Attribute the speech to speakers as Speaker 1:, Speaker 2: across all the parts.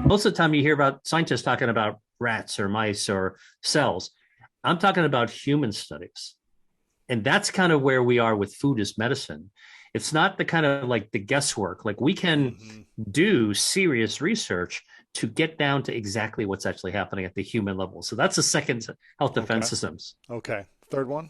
Speaker 1: Most of the time you hear about scientists talking about rats or mice or cells. I'm talking about human studies. And that's kind of where we are with food as medicine. It's not the kind of like the guesswork. Like we can
Speaker 2: Hmm.
Speaker 1: do serious research to get down to exactly what's actually happening at the human level. So that's the second health defense
Speaker 2: Okay.
Speaker 1: systems.
Speaker 2: Okay. Third one.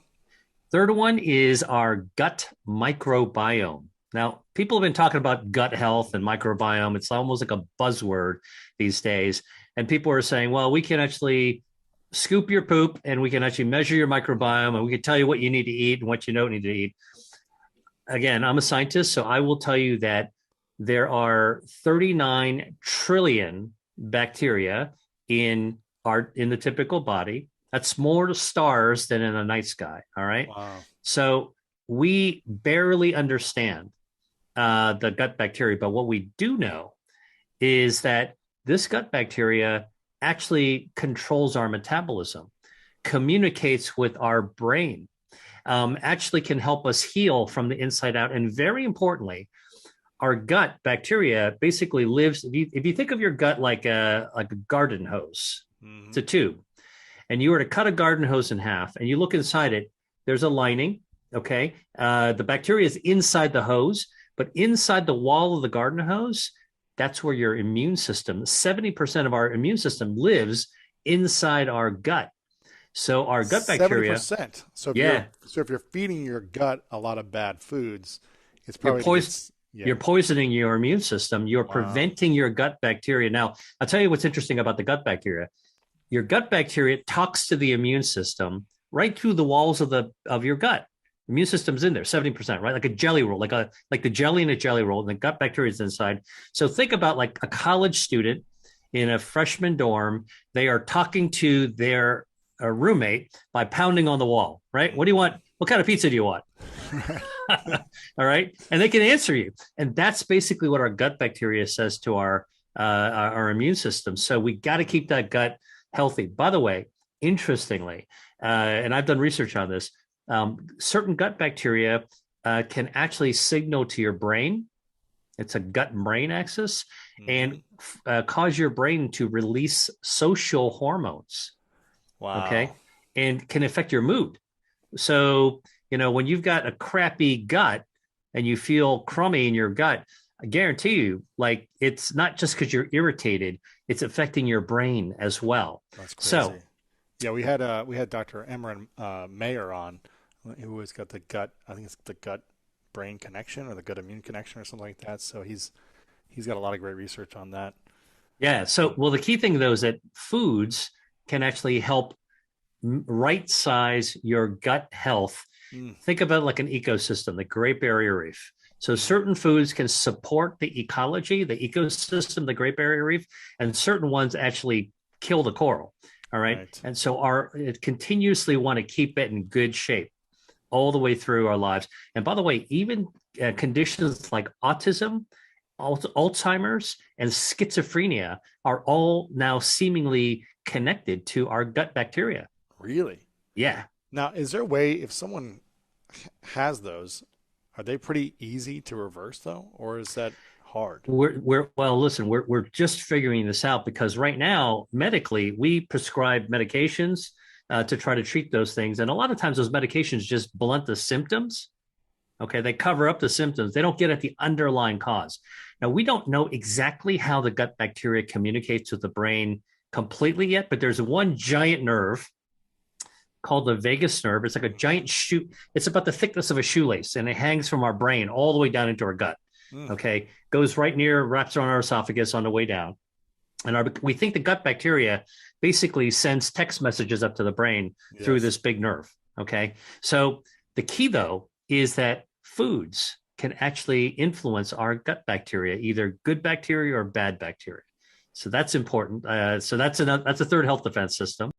Speaker 1: Third one is our gut microbiome. Now, people have been talking about gut health and microbiome. It's almost like a buzzword these days. And people are saying, well, we can actually scoop your poop and we can actually measure your microbiome and we can tell you what you need to eat and what you don't need to eat. Again, I'm a scientist, so I will tell you that there are 39 trillion bacteria in the typical body. That's more stars than in a night sky. All right.
Speaker 2: Wow.
Speaker 1: So we barely understand the gut bacteria, but what we do know is that this gut bacteria actually controls our metabolism, communicates with our brain, actually can help us heal from the inside out. And very importantly, our gut bacteria basically lives. If you think of your gut like a garden hose, it's
Speaker 2: Hmm.
Speaker 1: a tube, and you were to cut a garden hose in half, and you look inside it, there's a lining. Okay, the bacteria is inside the hose, but inside the wall of the garden hose, that's where your immune system. 70% of our immune system lives inside our gut. So our gut bacteria,
Speaker 2: 70%. So if you're
Speaker 1: yeah,
Speaker 2: feeding your gut a lot of bad foods, it's
Speaker 1: you're
Speaker 2: probably to
Speaker 1: poised
Speaker 2: get yeah.
Speaker 1: you're poisoning your immune system. You're
Speaker 2: Wow.
Speaker 1: preventing your gut bacteria. Now, I'll tell you what's interesting about the gut bacteria. Your gut bacteria talks to the immune system right through the walls of your gut. The immune system's in there, 70%, right? Like a jelly roll, like the jelly in a jelly roll, and the gut bacteria is inside. So think about like a college student in a freshman dorm. They are talking to their roommate by pounding on the wall, right? What do you
Speaker 2: Hmm.
Speaker 1: want? What kind of pizza do you want? All right, and they can answer you, and that's basically what our gut bacteria says to our immune system. So we got to keep that gut healthy. By the way, interestingly, and I've done research on this, certain gut bacteria can actually signal to your brain. It's a gut brain axis,
Speaker 2: Hmm.
Speaker 1: and cause your brain to release social hormones.
Speaker 2: Wow.
Speaker 1: Okay, and can affect your mood. So, when you've got a crappy gut and you feel crummy in your gut, I guarantee you, like, it's not just because you're irritated, it's affecting your brain as well.
Speaker 2: That's crazy.
Speaker 1: So,
Speaker 2: Yeah, we had Dr. Emran Mayer on, who has got the gut. I think it's the gut brain connection or the gut immune connection or something like that. So he's got a lot of great research on that.
Speaker 1: yeah. So, well, the key thing, though, is that foods can actually help right size your gut health.
Speaker 2: Mm,
Speaker 1: Think about it like an ecosystem, the Great Barrier Reef. So
Speaker 2: mm,
Speaker 1: certain foods can support the ecology, the ecosystem, the Great Barrier Reef, and certain ones actually kill the coral. All right.
Speaker 2: right.
Speaker 1: And so our it continuously want to keep it in good shape all the way through our lives. And by the way, even conditions like autism, Alzheimer's, and schizophrenia are all now seemingly connected to our gut bacteria.
Speaker 2: Really?
Speaker 1: Yeah.
Speaker 2: Now, is there a way if someone has those, are they pretty easy to reverse though, or is that hard?
Speaker 1: We're well, listen, we're just figuring this out because right now, medically, we prescribe medications to try to treat those things. And a lot of times those medications just blunt the symptoms. Okay. They cover up the symptoms. They don't get at the underlying cause. Now, we don't know exactly how the gut bacteria communicates with the brain completely yet, but there's one giant nerve called the vagus nerve. It's like a giant shoe. It's about the thickness of a shoelace, and it hangs from our brain all the way down into our gut.
Speaker 2: Mm,
Speaker 1: Okay, goes right near, wraps around our esophagus on the way down, and we think the gut bacteria basically sends text messages up to the brain through
Speaker 2: yes.
Speaker 1: this big nerve. Okay, so the key though is that foods can actually influence our gut bacteria, either good bacteria or bad bacteria. So that's important. So that's a third health defense system.